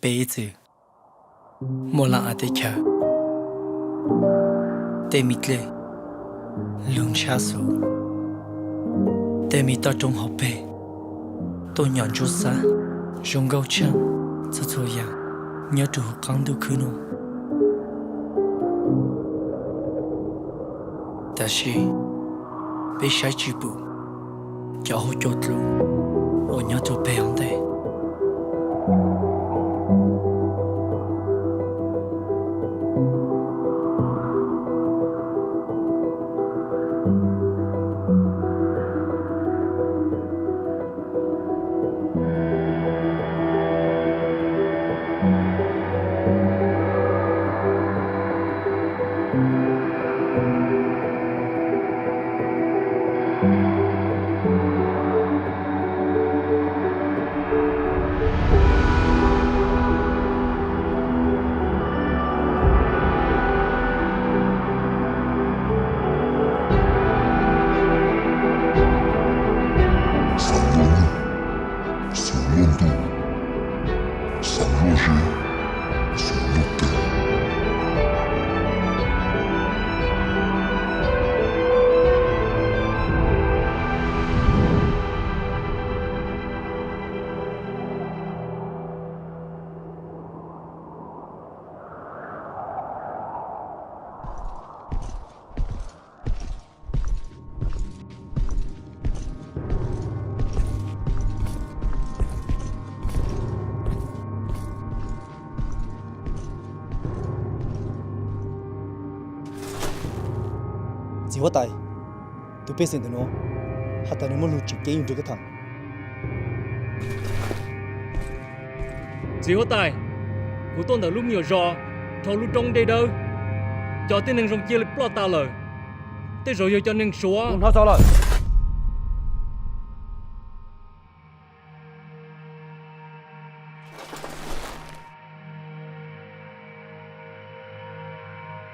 bế tử một lần ở đây chờ để mít lệ lương xa số để mít ta trong học bế tôi nhận chút xa dùng gấu chân cho thôi ya nhớ đủ căng đủ khứ nô ta sĩ bế sai chữ bù cho hỗ chốt luôn ở nhớ cho bế ông đây chỉ có tài tụi bé sinh từ nó hạt tài nó muốn lụt chỉ cái dùng cho cái thằng chỉ có tài của tôi đã lúc nhiều rò thầu lúc trong đây đâu cho tên nên rong chia lên plot ta lời thế rồi giờ cho nên số không sao rồi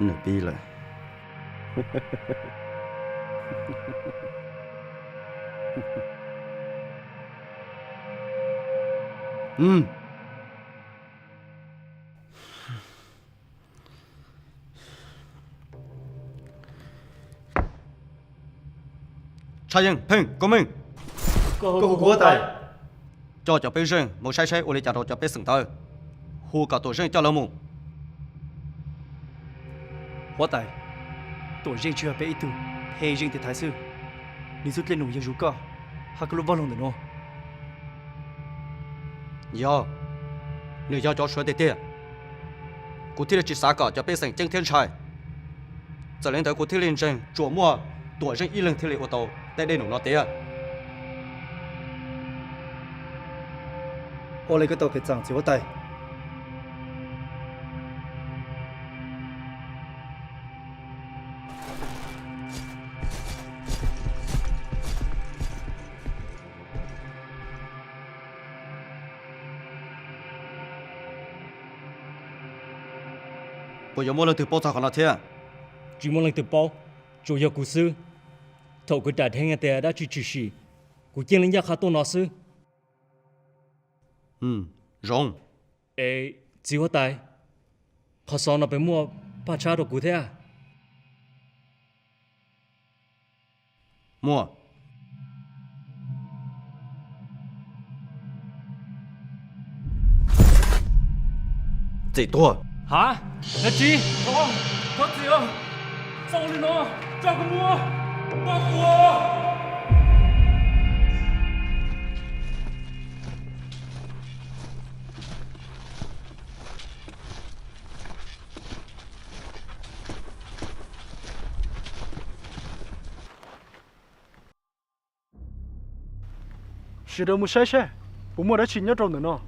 nửa bi lại Cha dân, phênh, có mình cô của tài cho bé rừng, một sai ô lê trả đồ cho bé sừng tơ hù cả tổ rừng cho lâu mù hóa tài tổ riêng chưa bé ít tu hay riêng thì thái sư đi rút lên nụ dân rú cả hạt cái lỗ vào lòng từ nó giờ nếu giờ cho số tiền tiền cụ thể là chỉ xã cả cho bé sừng chân thiên trai giờ lên tới cụ thể lên rừng chỗ mua tổ rừng y lần thì lệ ô tô tại đây nụ nó tiền ô lấy cái tàu cái chẳng chỉ có tài bây giờ mua lần từ bao giờ còn là thế chỉ một lần từ bao chủ yếu của sư thầu của đại thanh nhà đã chỉ sĩ của kiến linh gia khá tôn nó sư rong ê chỉ có tài họ sao nó phải mua ba cha đồ cụ thể à mua gì tua hả là chi có thoát gì không sao lên nó cho con mua bao cua chỉ đâu một sai bố mua đã chỉ nhớ trong nữa nó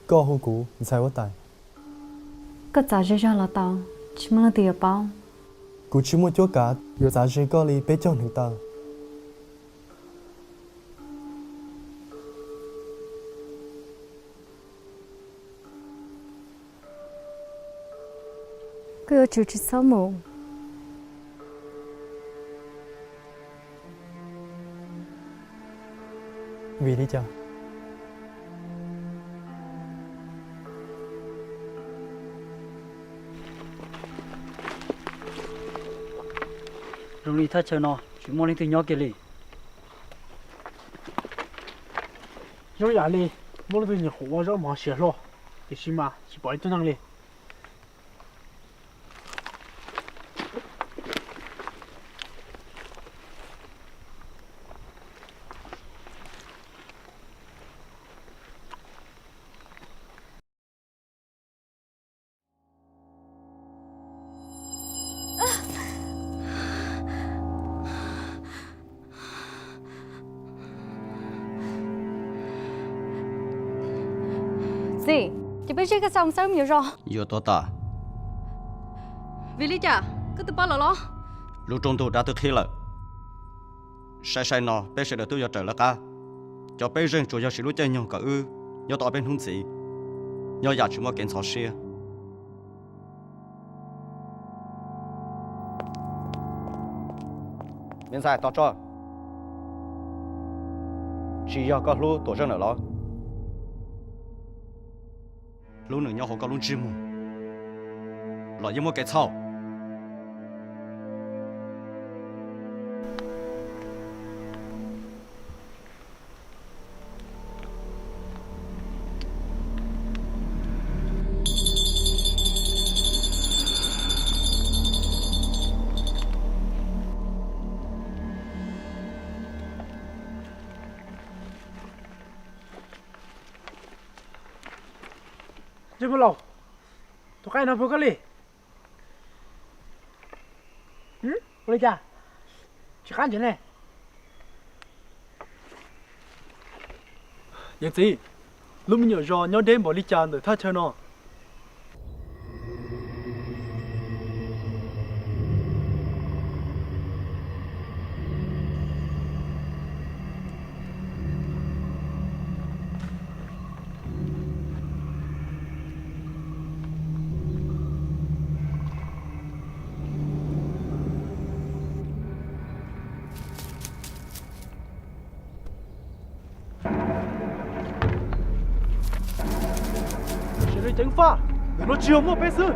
có hôn cũ sai quá tài có giá trị cho là tao chỉ muốn là tiền bao cũ chỉ muốn chúa cả giờ giá trị có lý bé cho người ta cứ chịu chỉ sáu mù vì đi cha rồi đi thay chơi nó chỉ muốn lên từ nhỏ kia đi有压力，我对你活着忙些了，最起码去保证能力。gì chỉ biết chơi cái xong sớm nhiều rồi Yêu tố ta vì lý chả cứ từ bao giờ lo lúc trong tôi đã tự thi lợi sai sai nó bé sẽ được tôi trở lại cả cho bé riêng chủ yếu là lúc chơi nhau cả nhớ tao bên hung gì nhớ nhà chúng ta kiến sáu xe bên sai tao cho chỉ có cái lúa tổ chức nữa đó lúa nữa nhau họ có lúa chim là những một cái thau这不老，都该拿不个哩。我的家，去看见嘞。Yang gì lúc mình nhớ rõ nhớ đến bỏ đi chán để thay chơi nó chỉ để tránh pha để nó chiều một bé sư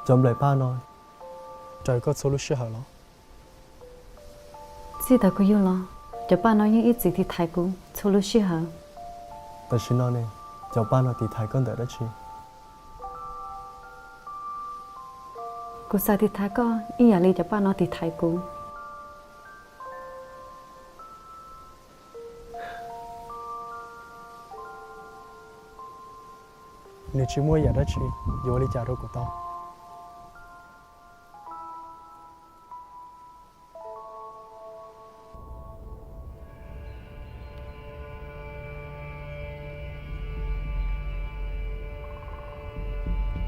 chấm lại ba nói trời có solution hả nó gì ta cũng yêu lo cho ba nói những ít gì thì thay cũng solution hả ta xin nói này cho ba nói thì thay con đợi đó chi cô sai thì thay có ý nhà li cho ba nói thì thay cũng nếu chỉ mua nhà đó chi vô đi trả đâu của tao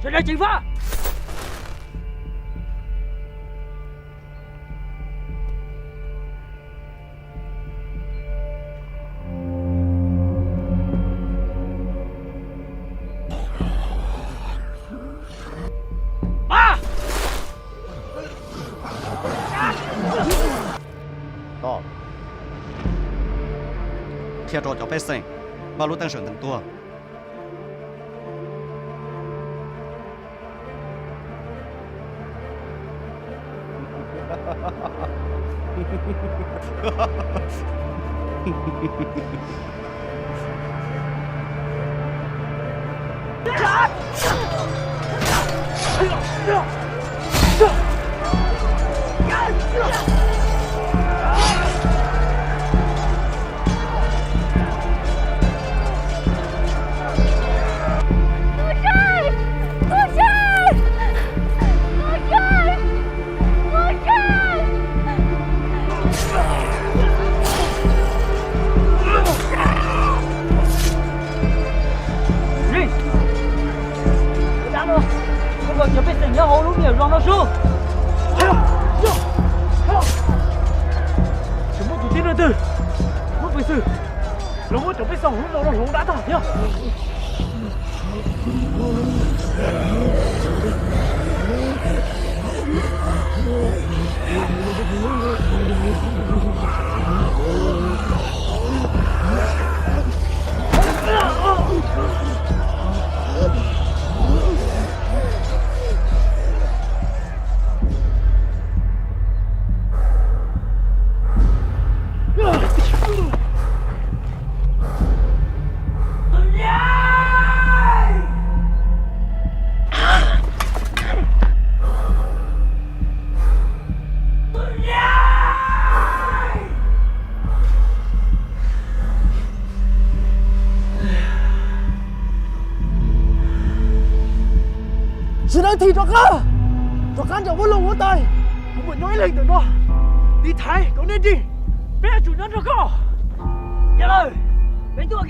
谁来警方？đó theo cho bé sinh bao lúc tăng trưởng từng tua có chuẩn bị sinh nhớ hồ lúc nhiều rong nó xuống. chúng muốn tụi tiên từ muốn phải xử nó muốn chuẩn bị xong lúc đó nó đã thả nhá. Chỉ đang thì cho con chẳng có lòng muốn tay, không muốn nói lên từ nó. Đi thái, có nên đi, bé chủ nhân cho con. Dạ lời, bé tu ok,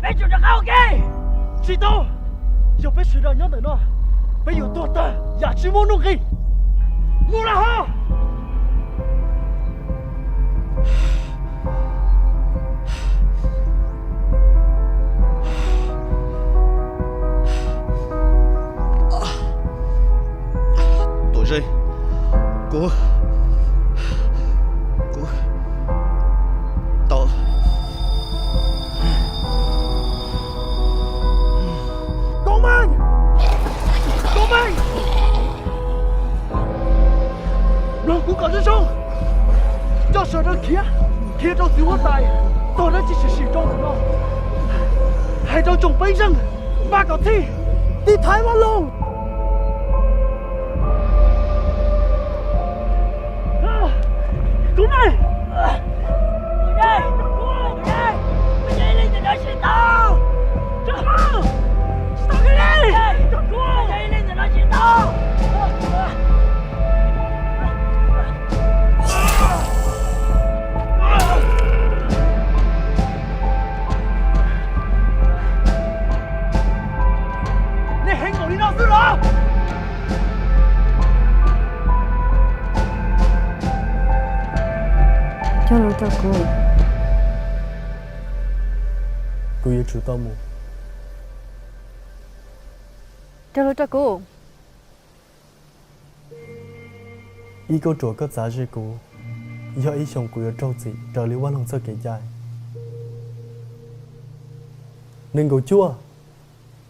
bé chủ cho con ok. Chỉ tao, giờ bé suy ra nhớ từ nó, bé yêu tôi ta, giả chỉ muốn nông kỳ, mua là ha. Rồi, cô tao Công an đoàn của cả dân sông cho sợ nó kia trong xíu hoa tài tôi đã chỉ sử trong nó hai trong trồng bấy răng ba có thi đi thái mà luôn. Đúng rồi. Tụi đây, tụi đây lên từ đó xin tao. Sao cái này? Tụi đây lên từ đó xin tao. Này hãy ngồi đi nào xưa đó. cho nó cho cô yêu chủ tao mù cho nó cho cô ý câu chúa có giá trị cô do ý chồng cô yêu trâu gì trở lý quan hồng sơ kể dài nên cầu chua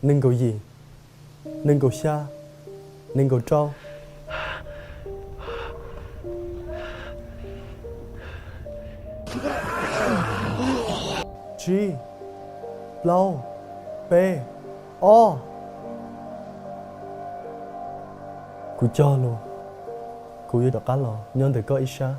nên cầu gì nên cầu xa nên cầu trâu G, lâu, B, O. Cô cho luôn. Cô yêu đọc cá lò, nhân từ có ít xa.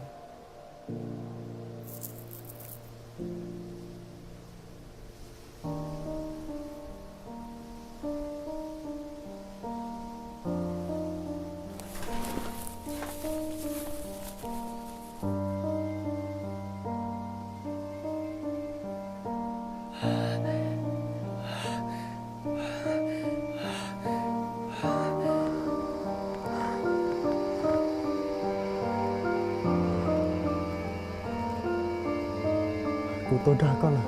Cô tôi ra con là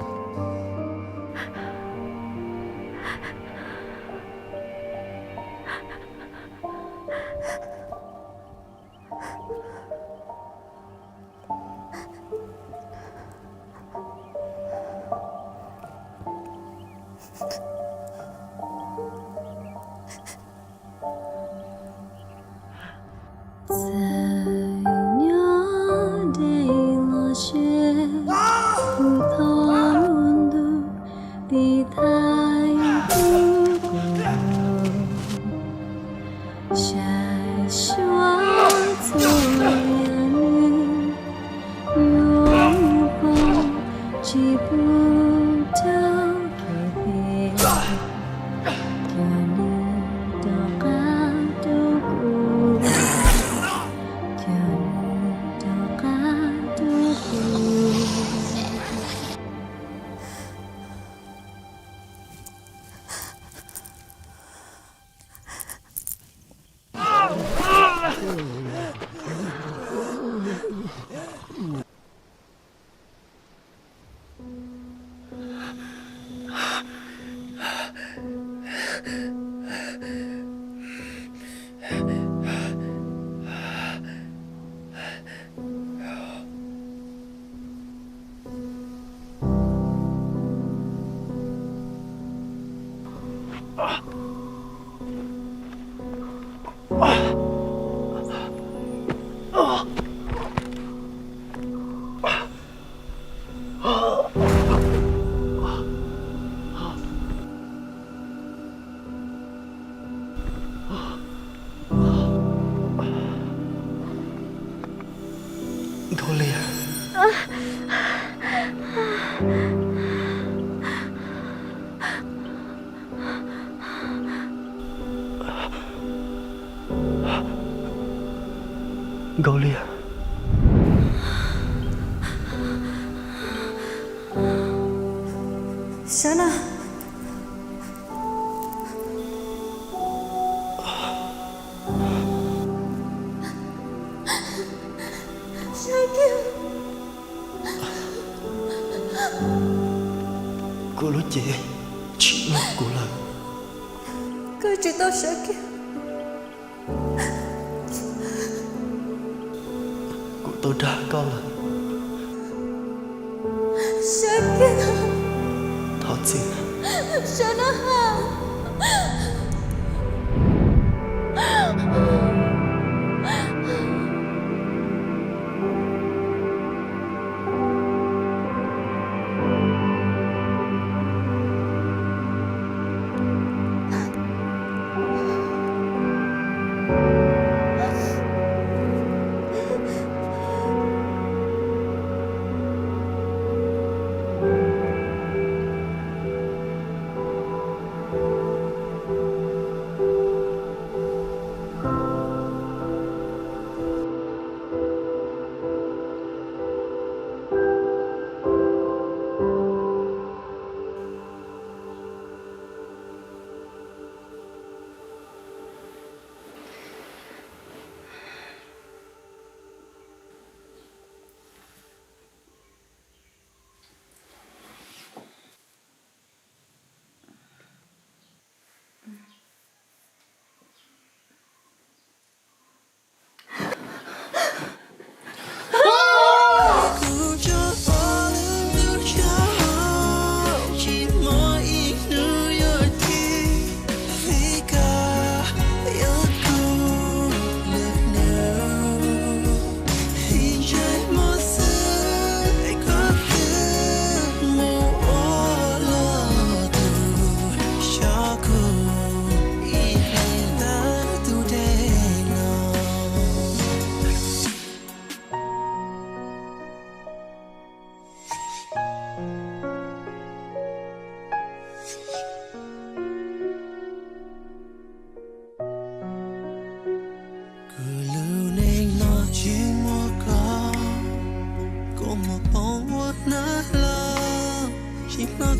Golia. Golia. Sana. Cô lúc chị chỉ một cô là Cứ chỉ tao sợ kìa. cô tôi đã có là Sợ kìa. thật sự Sợ nó hả? Một bóng vuốt nát love chỉ mặc